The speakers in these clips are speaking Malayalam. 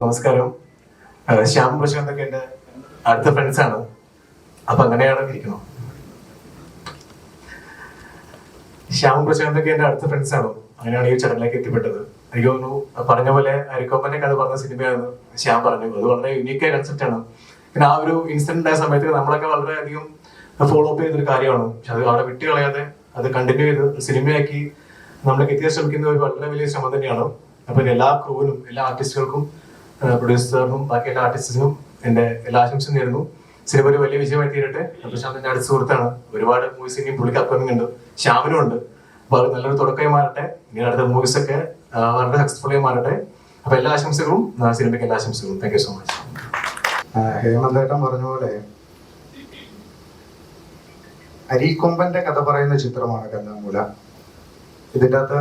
നമസ്കാരം. ശ്യാം പ്രശാന്തൊക്കെ എന്റെ അടുത്ത ഫ്രണ്ട്സ് ആണ്. അപ്പൊ അങ്ങനെയാണ് ഇരിക്കണം. ശ്യാം പ്രശാന്തൊക്കെ എന്റെ അടുത്ത ഫ്രണ്ട്സ് ആണ്. അങ്ങനെയാണ് ഈ ചടങ്ങിലേക്ക് എത്തിപ്പെട്ടത്. എനിക്ക് തോന്നുന്നു പറഞ്ഞ പോലെ അരിക്കൊമ്പന്റെ കഥ പറഞ്ഞ സിനിമയാണെന്ന് ശ്യാം പറഞ്ഞു. അത് വളരെ യുണീക്കായ കൺസെപ്റ്റ് ആണ്. പിന്നെ ആ ഒരു ഇൻസിഡന്റ് ആയ സമയത്ത് നമ്മളൊക്കെ വളരെയധികം ഫോളോ അപ്പ് ചെയ്തൊരു കാര്യമാണ്. പക്ഷെ അത് അവിടെ വിട്ടുകളയാതെ അത് കണ്ടിന്യൂ ചെയ്ത് സിനിമയാക്കി നമ്മളൊക്കെ എത്തിയാൻ ശ്രമിക്കുന്ന ഒരു വളരെ വലിയ ശ്രമം തന്നെയാണ്. അപ്പൊ എല്ലാ ക്രൂവിനും, എല്ലാ ആർട്ടിസ്റ്റുകൾക്കും, പ്രൊഡ്യൂസറിനും ബാക്കി എല്ലാ ആർട്ടിസ്റ്റിനും എന്റെ എല്ലാ ആശംസയും നേരുന്നു. സിനിമ ഒരു വലിയ വിജയമായി തീരട്ടെ. പ്രശാന്തിന്റെ അടുത്ത സുഹൃത്താണ്. ഒരുപാട് മൂവീസ് ഇനിയും പുള്ളിക്ക് അപ്കമിങ് ഉണ്ട്, ശ്യാമിനും ഉണ്ട്. അപ്പൊ അത് നല്ലൊരു തുടക്കമായി മാറട്ടെ. ഇനി അടുത്ത മൂവീസ് ഒക്കെ വളരെ സക്സസ്ഫുൾ ആയി മാറട്ടെ. അപ്പൊ എല്ലാ ആശംസകളും, സിനിമയ്ക്ക് എല്ലാ ആശംസകളും. Thank you so much. ഹേമന്തേട്ടൻ പറഞ്ഞ പോലെ അരിക്കൊമ്പന്റെ കഥ പറയുന്ന ചിത്രമാണ് കന്നാമൂല. ഇതിൻ്റെ അകത്ത്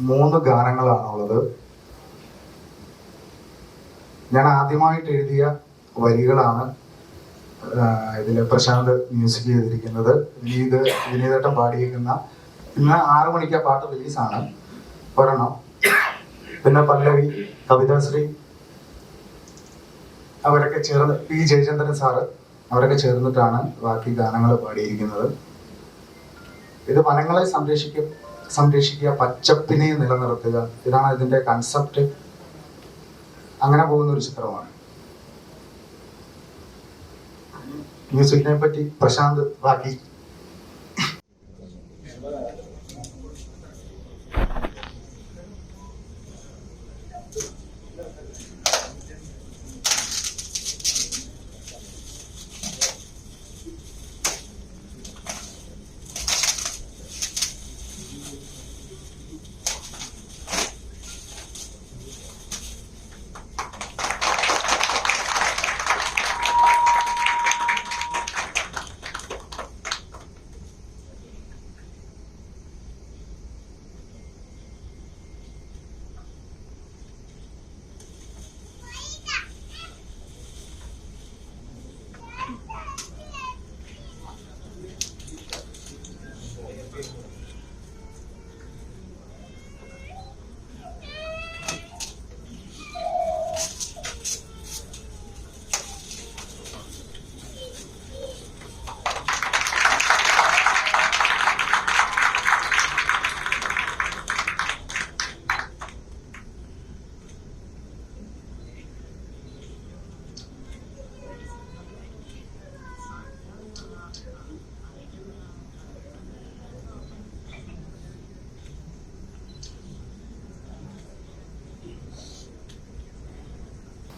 3 ഗാനങ്ങളാണുള്ളത്. ഞാൻ ആദ്യമായിട്ട് എഴുതിയ വരികളാണ് ഇതിൽ പ്രശാന്ത് മ്യൂസിക് ചെയ്തിരിക്കുന്നത്. വിനീതേട്ടൻ പാടിയിരിക്കുന്ന ഇന്ന് 6 മണിക്ക് പാട്ട് റിലീസാണ് ഒരെണ്ണം. പിന്നെ പല്ലവി, കവിതാശ്രീ അവരൊക്കെ ചേർന്ന്, പി ജയചന്ദ്രൻ സാറ് അവരൊക്കെ ചേർന്നിട്ടാണ് ബാക്കി ഗാനങ്ങൾ പാടിയിരിക്കുന്നത്. ഇത് വനങ്ങളെ സംരക്ഷിക്കുക, പച്ചപ്പിനെ നിലനിർത്തുക, ഇതാണ് ഇതിന്റെ കൺസെപ്റ്റ്. അങ്ങനെ പോകുന്ന ഒരു ചിത്രമാണ്. മ്യൂസിക്കിനെ പറ്റി പ്രശാന്ത് ബാക്കി.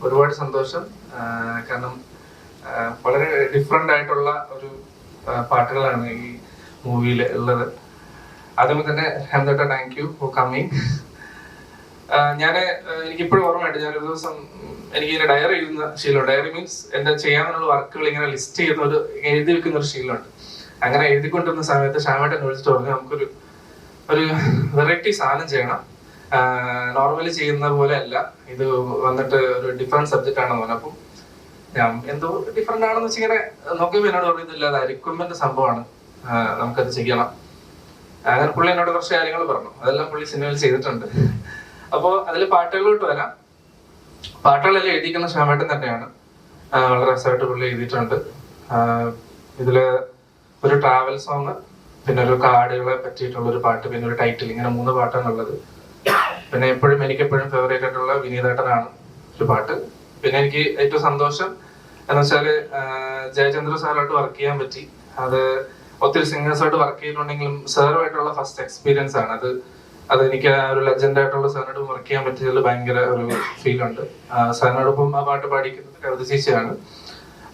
ഒരുപാട് സന്തോഷം. കാരണം വളരെ ഡിഫറെൻ്റ് ആയിട്ടുള്ള ഒരു പാട്ടുകളാണ് ഈ മൂവിയിൽ ഉള്ളത്. അതുകൊണ്ട് തന്നെ ഹേമന്തേട്ടാ, താങ്ക് യു ഫോർ കമ്മിങ്. എനിക്കിപ്പോഴും ഓർമ്മയുണ്ട്, ഞാനൊരു ദിവസം എനിക്ക് ഡയറി എഴുതുന്ന ശീലമുണ്ട്. ഡയറി മീൻസ് എൻ്റെ ചെയ്യാനുള്ള വർക്കുകൾ ഇങ്ങനെ ലിസ്റ്റ് ചെയ്യുന്ന എഴുതി വെക്കുന്ന ഒരു ശീലമുണ്ട്. അങ്ങനെ എഴുതിക്കൊണ്ടിരുന്ന സമയത്ത് ശ്യാമേട്ടൻ വിളിച്ചിട്ട് പറഞ്ഞു, നമുക്കൊരു വെറൈറ്റി സാധനം ചെയ്യണം, നോർമലി ചെയ്യുന്ന പോലെ അല്ല, ഇത് വന്നിട്ട് ഒരു ഡിഫറെന്റ് സബ്ജക്റ്റ് ആണെന്ന് പറഞ്ഞു. അപ്പം ഞാൻ എന്തോ ഡിഫറെന്റ് ആണെന്ന് വെച്ച് ഇങ്ങനെ നോക്കിയപ്പോൾ എന്നോട് പറയുന്നില്ല, അത് അരിക്കൊമ്പന്റെ സംഭവമാണ്, നമുക്കത് ചെയ്യണം. അങ്ങനെ പുള്ളി എന്നോട് കുറച്ച് കാര്യങ്ങൾ പറഞ്ഞു. അതെല്ലാം പുള്ളി സിനിമയിൽ ചെയ്തിട്ടുണ്ട്. അപ്പോൾ അതിൽ പാട്ടുകളിലോട്ട് വരാം. പാട്ടുകളെല്ലാം എഴുതിക്കുന്ന ശ്യാമേട്ടൻ തന്നെയാണ്. വളരെ രസമായിട്ട് പുള്ളി എഴുതിയിട്ടുണ്ട്. ഇതില് ഒരു ട്രാവൽ സോങ്, പിന്നെ ഒരു കാടുകളെ പറ്റിയിട്ടുള്ള ഒരു പാട്ട്, പിന്നെ ഒരു ടൈറ്റിൽ, ഇങ്ങനെ 3 പാട്ടാണുള്ളത്. പിന്നെ എനിക്കെപ്പോഴും ഫേവറേറ്റ് ആയിട്ടുള്ള വിനീതേട്ടനാണ് ഒരു പാട്ട്. പിന്നെ എനിക്ക് ഏറ്റവും സന്തോഷം എന്ന് വെച്ചാല് ജയചന്ദ്ര സാറായിട്ട് വർക്ക് ചെയ്യാൻ പറ്റി. അത് ഒത്തിരി സിംഗേഴ്സായിട്ട് വർക്ക് ചെയ്തിട്ടുണ്ടെങ്കിലും സാറുമായിട്ടുള്ള ഫസ്റ്റ് എക്സ്പീരിയൻസ് ആണ് അത് എനിക്ക് ഒരു ലെജൻഡ് ആയിട്ടുള്ള സാറിനോട് വർക്ക് ചെയ്യാൻ പറ്റിയതിൽ ഭയങ്കര ഒരു ഫീൽ ഉണ്ട്. സാറിനോടൊപ്പം ആ പാട്ട് പാടിക്കുന്നത് കവിത ചേച്ചിയാണ്.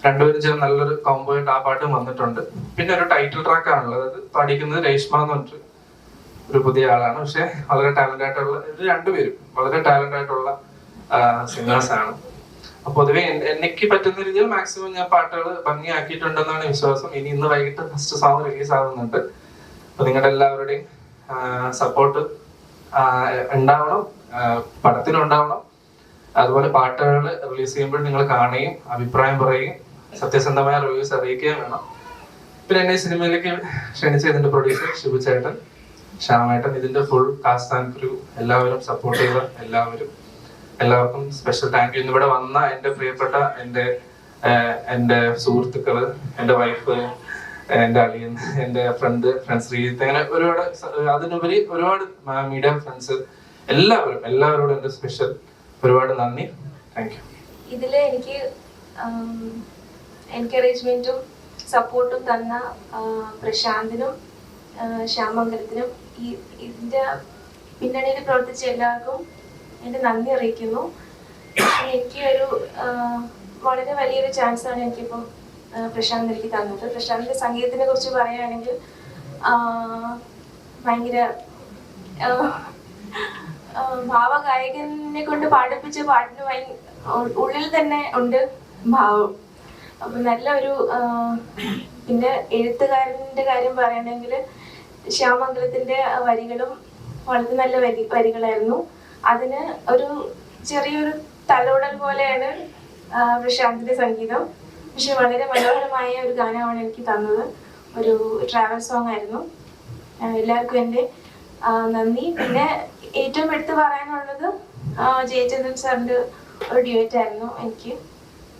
രണ്ടുപേരും ചേർന്ന് നല്ലൊരു കോംബോ ആയിട്ട് ആ പാട്ടും വന്നിട്ടുണ്ട്. പിന്നെ ഒരു ടൈറ്റിൽ ട്രാക്ക് ആണുള്ളത്, അത് പാടിക്കുന്നത് രേഷ്മ എന്ന് പറഞ്ഞിട്ട് ഒരു പുതിയ ആളാണ്. പക്ഷെ വളരെ ടാലന്റ് ആയിട്ടുള്ള, രണ്ടുപേരും വളരെ ടാലന്റ് ആയിട്ടുള്ള സിംഗേഴ്സ് ആണ്. അപ്പൊ പൊതുവെ എനിക്ക് പറ്റുന്ന രീതിയിൽ മാക്സിമം ഞാൻ പാട്ടുകൾ ഭംഗിയാക്കിയിട്ടുണ്ടെന്നാണ് വിശ്വാസം. ഇന്ന് വൈകിട്ട് ഫസ്റ്റ് സോങ് റിലീസ് ആവുന്നുണ്ട്. അപ്പൊ നിങ്ങളുടെ എല്ലാവരുടെയും സപ്പോർട്ട് ഉണ്ടാവണം, പടത്തിനുണ്ടാവണം. അതുപോലെ പാട്ടുകൾ റിലീസ് ചെയ്യുമ്പോൾ നിങ്ങൾ കാണുകയും അഭിപ്രായം പറയുകയും സത്യസന്ധമായ റിവ്യൂസ് അറിയിക്കുകയും വേണം. പിന്നെ എന്നെ സിനിമയിലേക്ക് ക്ഷണിച്ച ഇതിന്റെ പ്രൊഡ്യൂസർ ഷിബു ചേട്ടൻ, ശ്യാമേട്ടൻ, ഇതിന്റെ ഫുൾ കാസ്റ്റ് ആൻഡ് ക്രൂ, എല്ലാവരും സപ്പോർട്ട് ചെയ്ത എല്ലാവരും, എല്ലാവർക്കും സ്പെഷ്യൽ താങ്ക് യു. ഇവിടെ വന്ന എൻ്റെ പ്രിയപ്പെട്ട എൻ്റെ സുഹൃത്തുക്കള്, എൻ്റെ വൈഫ്, എൻ്റെ അളിയൻ, എൻ്റെ ഫ്രണ്ട്സ് ശ്രീജിത്ത്, അങ്ങനെ ഒരുപാട്, അതിനുപരി ഒരുപാട് മീഡിയ ഫ്രണ്ട്സ്, എല്ലാവരോടും എൻ്റെ സ്പെഷ്യൽ ഒരുപാട് നന്ദി. Thank you. ഇതില് എനിക്ക് എൻകറേജ്മെന്റും സപ്പോർട്ടും തന്ന പ്രശാന്തിനും ശ്യാമംഗലത്തിനും ഇതിന്റെ പിന്നണിയിൽ പ്രവർത്തിച്ച എല്ലാവർക്കും എൻ്റെ നന്ദി അറിയിക്കുന്നു. എനിക്ക് വളരെ വലിയൊരു ചാൻസാണ് എനിക്കിപ്പം പ്രശാന്ത് എനിക്ക് തന്നത്. പ്രശാന്തിന്റെ സംഗീതത്തിനെ കുറിച്ച് പറയുകയാണെങ്കിൽ ഭയങ്കര ഭാവഗായകനെ കൊണ്ട് പാടിപ്പിച്ച പാട്ടിന് ഉള്ളിൽ തന്നെ ഉണ്ട് ഭാവം. അപ്പൊ നല്ല ഒരു പിന്നെ എഴുത്തുകാരന്റെ കാര്യം പറയുകയാണെങ്കിൽ ശ്യാമംഗലത്തിന്റെ വരികളും വളരെ നല്ല വരികളായിരുന്നു. അതിന് ഒരു ചെറിയൊരു തലോടൽ പോലെയാണ് പ്രശാന്തിന്റെ സംഗീതം. പക്ഷെ വളരെ മനോഹരമായ ഒരു ഗാനമാണ് എനിക്ക് തന്നത്. ഒരു ട്രാവൽ സോങ് ആയിരുന്നു. എല്ലാവർക്കും എൻ്റെ നന്ദി. പിന്നെ ഏറ്റവും എടുത്ത് പറയാനുള്ളത് ജയചന്ദ്രൻ സാറിന്റെ ഒരു ഡ്യൂറ്റ് ആയിരുന്നു എനിക്ക്.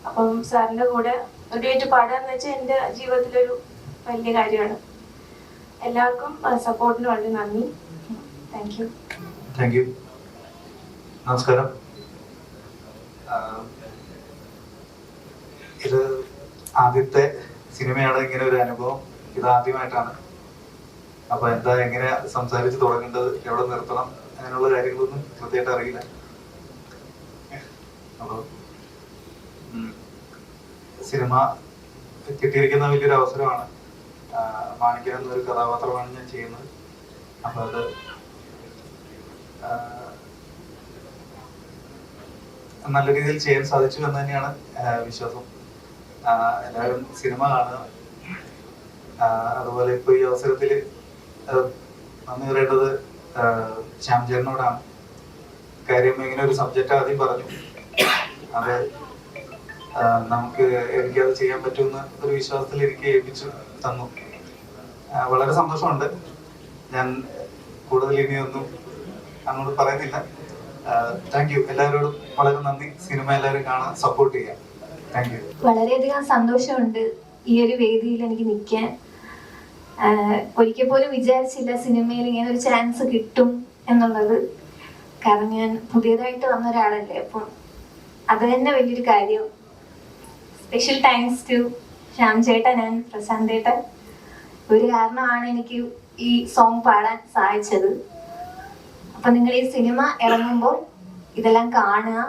അപ്പം സാറിന്റെ കൂടെ ഒരു ഡ്യൂറ്റ് പാടുക എന്ന് വെച്ചാൽ എൻ്റെ ജീവിതത്തിലൊരു വലിയ കാര്യമാണ്. എല്ലാവർക്കും സപ്പോർട്ടിന് വളരെ നന്ദി. Thank you. Thank you. നമസ്കാരം. ഇത് ആദ്യത്തെ സിനിമയാണ്, ഇങ്ങനെ ഒരു അനുഭവം ഇത് ആദ്യമായിട്ടാണ്. അപ്പൊ എങ്ങനെ സംസാരിച്ച് തുടങ്ങേണ്ടത്, എവിടെ നിർത്തണം, അങ്ങനെയുള്ള കാര്യങ്ങളൊന്നും കൃത്യമായിട്ട് അറിയില്ല. അപ്പൊ സിനിമ കിട്ടിയിരിക്കുന്ന വലിയൊരു അവസരമാണ്. മാണിക്യൻ എന്നൊരു കഥാപാത്രമാണ് ഞാൻ ചെയ്യുന്നത്. അപ്പൊ അത് നല്ല രീതിയിൽ ചെയ്യാൻ സാധിച്ചു എന്ന് തന്നെയാണ് വിശ്വാസം. എല്ലാവരും സിനിമ കാണുക. അതുപോലെ ഇപ്പൊ ഈ അവസരത്തില് നന്ദി പറയേണ്ടത് ശ്യാംചേട്ടനോടാണ്. കാര്യം ഇങ്ങനെ ഒരു സബ്ജക്റ്റ് ആദ്യം പറഞ്ഞു, അത് എനിക്കത് ചെയ്യാൻ പറ്റുമെന്ന് ഒരു വിശ്വാസത്തിൽ എനിക്ക് ഏൽപ്പിച്ചു തന്നു. വളരെ സന്തോഷമുണ്ട്. ഞാൻ കൂടുതൽ ഇനിയൊന്നും അങ്ങോട്ട് പറയുന്നില്ല. Thank you. എല്ലാവരോടും വളരെ നന്ദി. സിനിമ എല്ലാവരും കാണാൻ സപ്പോർട്ട് ചെയ്യാം. Thank you. വളരെയധികം സന്തോഷമുണ്ട് ഈ ഒരു വേദിയിൽ എനിക്ക് നിൽക്കാൻ. ഒരിക്കൽ പോലും വിചാരിച്ചില്ല സിനിമയിൽ ഇങ്ങനെ ഒരു ചാൻസ് കിട്ടും എന്നുള്ളത്. കാരണം ഞാൻ പുതിയതായിട്ട് വന്ന ഒരാളല്ലേ, അപ്പം അത് തന്നെ വലിയൊരു കാര്യം. സ്പെഷ്യൽ താങ്ക്സ് ടു ശ്യാം ചേട്ടൻ ആൻഡ് പ്രശാന്ത് ചേട്ടൻ. ഒരു കാരണമാണ് എനിക്ക് ഈ സോങ് പാടാൻ സഹായിച്ചത്. അപ്പൊ നിങ്ങൾ ഈ സിനിമ ഇറങ്ങുമ്പോൾ ഇതെല്ലാം കാണുക,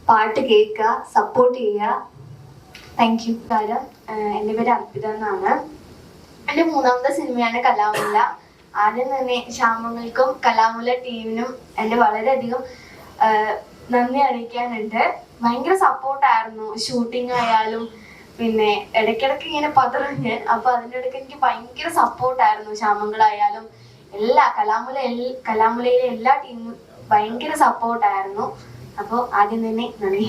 പാട്ട് കേൾക്കുക, സപ്പോർട്ട് ചെയ്യുക. Thank you. എൻ്റെ പേര് അർപ്പിത എന്നാണ്. എൻ്റെ 3ാമത്തെ സിനിമയാണ് കലാമുല്ല. ആദ്യം തന്നെ ശ്യാമങ്ങൾക്കും കലാമുല്ല ടീമിനും എൻ്റെ വളരെയധികം നന്ദി അറിയിക്കാനുണ്ട്. ഭയങ്കര സപ്പോർട്ടായിരുന്നു. ഷൂട്ടിംഗ് ആയാലും പിന്നെ ഇടയ്ക്കിടയ്ക്ക് ഇങ്ങനെ പതറിഞ്ഞ്, അപ്പൊ അതിൻ്റെ ഇടയ്ക്ക് എനിക്ക് ഭയങ്കര സപ്പോർട്ടായിരുന്നു. ശ്യാമങ്ങളായാലും കലാമുലയിലെ എല്ലാ ടീമും ഭയങ്കര സപ്പോർട്ടായിരുന്നു. അപ്പോൾ ആദ്യം തന്നെ നന്ദി.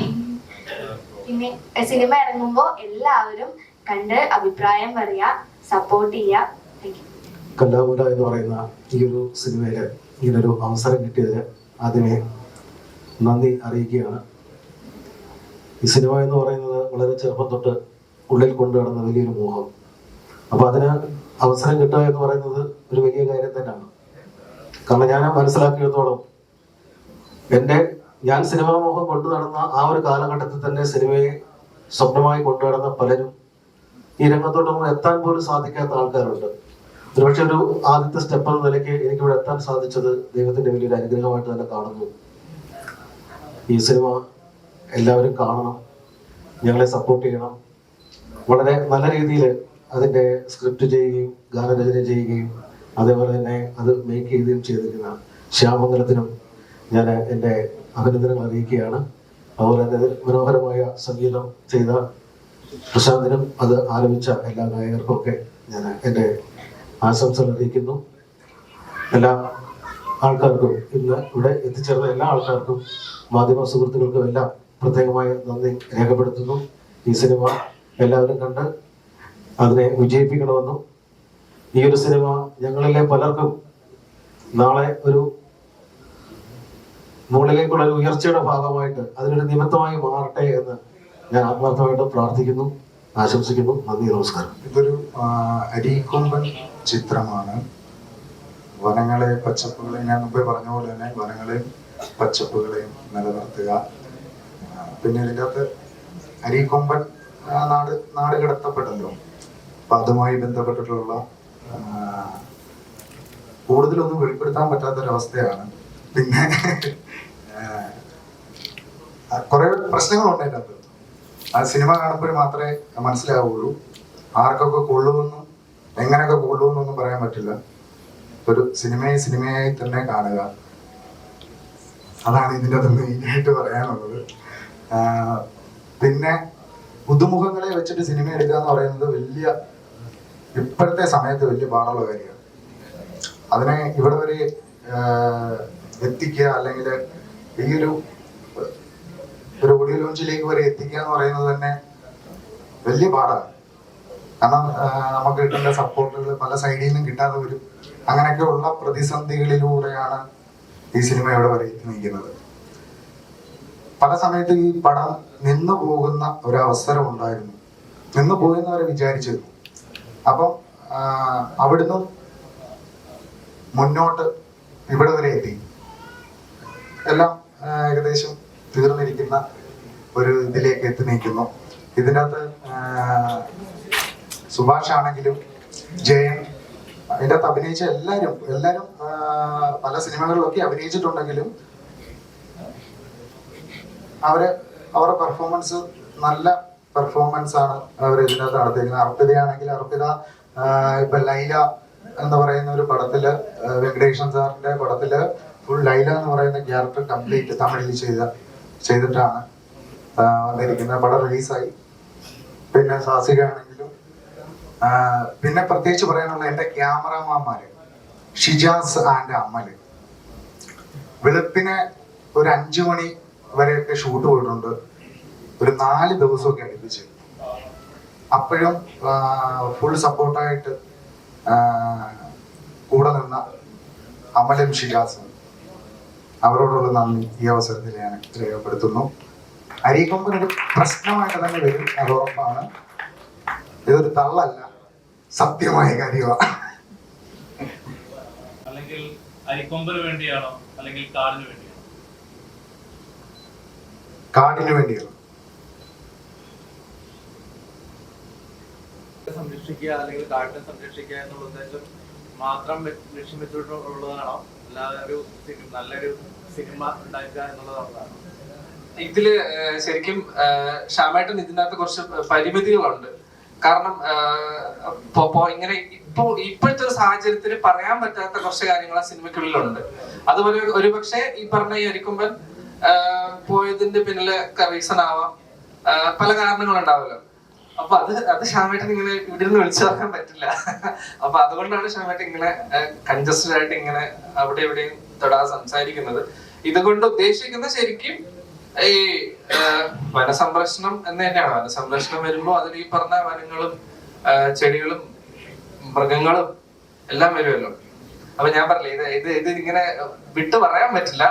പിന്നെ സിനിമ ഇറങ്ങുമ്പോൾ എല്ലാവരും കണ്ട് അഭിപ്രായം പറയുക, സപ്പോർട്ട് ചെയ്യുക. കലാമുല എന്ന് പറയുന്ന ഈ ഒരു സിനിമയില് ഇങ്ങനൊരു അവസരം കിട്ടിയതിന് ആദ്യമേ നന്ദി അറിയിക്കുകയാണ്. ഈ സിനിമ എന്ന് പറയുന്നത് വളരെ ചെറുപ്പം തൊട്ട് ഉള്ളിൽ കൊണ്ടു നടന്ന വലിയൊരു മോഹം. അപ്പൊ അതിന് അവസരം കിട്ടുക എന്ന് പറയുന്നത് ഒരു വലിയ കാര്യം തന്നെയാണ്. കാരണം ഞാൻ മനസ്സിലാക്കിയിടത്തോളം ഞാൻ സിനിമാ മോഹം കൊണ്ടു നടന്ന ആ ഒരു കാലഘട്ടത്തിൽ തന്നെ സിനിമയെ സ്വപ്നമായി കൊണ്ടു നടന്ന പലരും ഈ രംഗത്തോട്ടൊന്നും എത്താൻ പോലും സാധിക്കാത്ത ആൾക്കാരുണ്ട്. ഒരുപക്ഷെ ഒരു ആദ്യത്തെ സ്റ്റെപ്പ് എന്ന നിലയ്ക്ക് എനിക്കിവിടെ എത്താൻ സാധിച്ചത് ദൈവത്തിന്റെ വലിയൊരു അനുഗ്രഹമായിട്ട് തന്നെ കാണുന്നു. ഈ സിനിമ എല്ലാവരും കാണണം, ഞങ്ങളെ സപ്പോർട്ട് ചെയ്യണം. വളരെ നല്ല രീതിയിൽ അതിൻ്റെ സ്ക്രിപ്റ്റ് ചെയ്യുകയും ഗാനരചന ചെയ്യുകയും അതേപോലെ തന്നെ അത് മേക്ക് ചെയ്യുകയും ചെയ്തിരിക്കുന്ന ശ്യാമംഗലത്തിനും ഞാൻ എൻ്റെ അഭിനന്ദനങ്ങൾ അറിയിക്കുകയാണ്. അതുപോലെ തന്നെ മനോഹരമായ സംഗീതം ചെയ്ത പ്രശാന്തിനും അത് ആലപിച്ച എല്ലാ ഗായകർക്കും ഒക്കെ ഞാൻ എൻ്റെ ആശംസകൾ അറിയിക്കുന്നു. എല്ലാ ആൾക്കാർക്കും, ഇന്ന് ഇവിടെ എത്തിച്ചേർന്ന എല്ലാ ആൾക്കാർക്കും, മാധ്യമ സുഹൃത്തുക്കൾക്കും എല്ലാം പ്രത്യേകമായ നന്ദി രേഖപ്പെടുത്തുന്നു. ഈ സിനിമ എല്ലാവരും കണ്ട് അതിനെ വിജയിപ്പിക്കണമെന്നും ഈ ഒരു സിനിമ ഞങ്ങളിലെ പലർക്കും നാളെ ഒരു മുകളിലേക്കുള്ള ഒരു ഉയർച്ചയുടെ ഭാഗമായിട്ട് അതിനൊരു നിമിത്തമായി മാറട്ടെ എന്ന് ഞാൻ ആത്മാർത്ഥമായിട്ട് പ്രാർത്ഥിക്കുന്നു, ആശംസിക്കുന്നു. നന്ദി, നമസ്കാരം. ഇതൊരു അരീക്കൊമ്പൻ ചിത്രമാണ്. വനങ്ങളെ പച്ചപ്പുകളെയും ഞാൻ മുമ്പേ പറഞ്ഞ പോലെ തന്നെ വനങ്ങളെയും പച്ചപ്പുകളെയും നിലനിർത്തുക. പിന്നെ ഇതിൻ്റെ അകത്ത് അരീക്കൊമ്പൻ നാട് കടത്തപ്പെട്ടല്ലോ, അപ്പൊ അതുമായി ബന്ധപ്പെട്ടിട്ടുള്ള കൂടുതലൊന്നും വെളിപ്പെടുത്താൻ പറ്റാത്തൊരവസ്ഥയാണ്. പിന്നെ കുറെ പ്രശ്നങ്ങളുണ്ട് അതിൻ്റെ അകത്ത്. ആ സിനിമ കാണുമ്പോൾ മാത്രമേ മനസ്സിലാവുള്ളൂ. ആർക്കൊക്കെ കൊള്ളുമെന്നും എങ്ങനെയൊക്കെ കൊള്ളുമെന്നൊന്നും പറയാൻ പറ്റില്ല. ഒരു സിനിമയായി തന്നെ കാണുക, അതാണ് ഇതിൻ്റെ അകത്ത് മെയിനായിട്ട് പറയാനുള്ളത്. പിന്നെ പുതുമുഖങ്ങളെ വെച്ചിട്ട് സിനിമ എടുക്കുക എന്ന് പറയുന്നത് ഇപ്പോഴത്തെ സമയത്ത് വലിയ പാടുള്ള കാര്യമാണ്. അതിനെ ഇവിടെ വരെ എത്തിക്കുക, അല്ലെങ്കിൽ ഈ ഒരു ഓഡിയോ ലോഞ്ചിലേക്ക് വരെ എത്തിക്കുക എന്ന് പറയുന്നത് തന്നെ വലിയ പാടാണ്. കാരണം നമുക്ക് കിട്ടേണ്ട സപ്പോർട്ടുകൾ പല സൈഡിൽ നിന്നും കിട്ടാതെ വരും. അങ്ങനെയൊക്കെ ഉള്ള പ്രതിസന്ധികളിലൂടെയാണ് ഈ സിനിമ ഇവിടെ വരെ എത്തി നിൽക്കുന്നത്. പല സമയത്ത് ഈ പടം നിന്നു പോകുന്ന ഒരവസരം ഉണ്ടായിരുന്നു, നിന്നു പോയെന്നവരെ വിചാരിച്ചിരുന്നു. അപ്പം അവിടുന്ന് മുന്നോട്ട് ഇവിടെ വരെ എത്തി. എല്ലാം ഏകദേശം തീർന്നിരിക്കുന്ന ഒരു ഇതിലേക്ക് എത്തി നിൽക്കുന്നു. ഇതിനകത്ത് സുഭാഷ് ആണെങ്കിലും ജയൻ, അതിൻ്റെ അകത്ത് അഭിനയിച്ച എല്ലാവരും പല സിനിമകളിലൊക്കെ അഭിനയിച്ചിട്ടുണ്ടെങ്കിലും അവരുടെ പെർഫോമൻസ് നല്ല പെർഫോമൻസ് ആണ് അവർ ഇതിനകത്ത് നടത്തിയിരിക്കുന്നത്. അർപ്പിതയാണെങ്കിൽ അർപ്പിത ഇപ്പൊ ലൈല എന്ന് പറയുന്ന ഒരു പടത്തില്, വെങ്കടേഷൻ സാറിന്റെ പടത്തില് ഫുൾ ലൈല എന്ന് പറയുന്ന ക്യാരക്ടർ കംപ്ലീറ്റ് തമിഴിൽ ചെയ്തിട്ടാണ് വന്നിരിക്കുന്നത്. പടം റിലീസായി. പിന്നെ സാസിക ആണെങ്കിലും, പിന്നെ പ്രത്യേകിച്ച് പറയാനുള്ള എൻ്റെ ക്യാമറമാന്മാര് ഷിജാസ് ആൻഡ് അമല്, വെളുപ്പിനെ ഒരു 5 മണി വരെയൊക്കെ ഷൂട്ട് പോയിട്ടുണ്ട്. ഒരു 4 ദിവസമൊക്കെ അടുപ്പിച്ച്. അപ്പോഴും ഫുൾ സപ്പോർട്ടായിട്ട് കൂടെ നിന്ന അമലും ഷിജാസും, അവരോടുള്ള നന്ദി ഈ അവസരത്തിൽ ഞാൻ രേഖപ്പെടുത്തുന്നു. അരീക്കൊമ്പൻ ഒരു പ്രശ്നമായിട്ട് തന്നെ വരും, അത് ഉറപ്പാണ്. ഇതൊരു തള്ളല്ല, സത്യമായ കാര്യമാണ്. അല്ലെങ്കിൽ അരിക്കൊമ്പന് വേണ്ടിയാണോ അല്ലെങ്കിൽ കാടിന് വേണ്ടിയാണോ? കാടിന് വേണ്ടിയാണ്. സംരക്ഷിക്കുക അല്ലെങ്കിൽ കാടിനെ സംരക്ഷിക്കുക എന്നുള്ള ഉദ്ദേശം മാത്രം ലക്ഷ്യം വെച്ചിട്ടുള്ളതാണോ, അല്ലാതെ ഒരു നല്ലൊരു സിനിമ ഉണ്ടാക്കുക എന്നുള്ളതാണോ? ഇതില് ശരിക്കും ശ്യാമേട്ടൻ ഇതിനകത്ത് കുറച്ച് പരിമിതികളുണ്ട്. കാരണം ഇങ്ങനെ ഇപ്പോഴത്തെ ഒരു സാഹചര്യത്തിൽ പറയാൻ പറ്റാത്ത കുറച്ച് കാര്യങ്ങൾ ആ സിനിമയ്ക്കുള്ളിലുണ്ട്. അതുപോലെ ഒരുപക്ഷെ ഈ പറഞ്ഞ ഈ അരിക്കൊമ്പൻ പോയതിന്റെ പിന്നില് റീസൺ ആവാം, പല കാരണങ്ങളുണ്ടാവുമല്ലോ. അപ്പൊ അത് ശ്യാമേട്ടൻ ഇങ്ങനെ ഇവിടെ നിന്ന് വിളിച്ചു പറയാൻ പറ്റില്ല. അപ്പൊ അതുകൊണ്ടാണ് ശ്യാമേട്ടൻ ഇങ്ങനെ കൺജസ്റ്റഡ് ആയിട്ട് ഇങ്ങനെ അവിടെ എവിടെയും തൊടാതെ സംസാരിക്കുന്നത്. ഇതുകൊണ്ട് ഉദ്ദേശിക്കുന്നത് ശരിക്കും ഈ വനസംരക്ഷണം എന്ന് തന്നെയാണ്. വനസംരക്ഷണം വരുമ്പോ അതിൽ ഈ പറഞ്ഞ വനങ്ങളും ചെടികളും മൃഗങ്ങളും എല്ലാം വരുമല്ലോ. അപ്പൊ ഞാൻ പറഞ്ഞില്ലേ, ഇത് ഇങ്ങനെ വിട്ടു പറയാൻ പറ്റില്ല.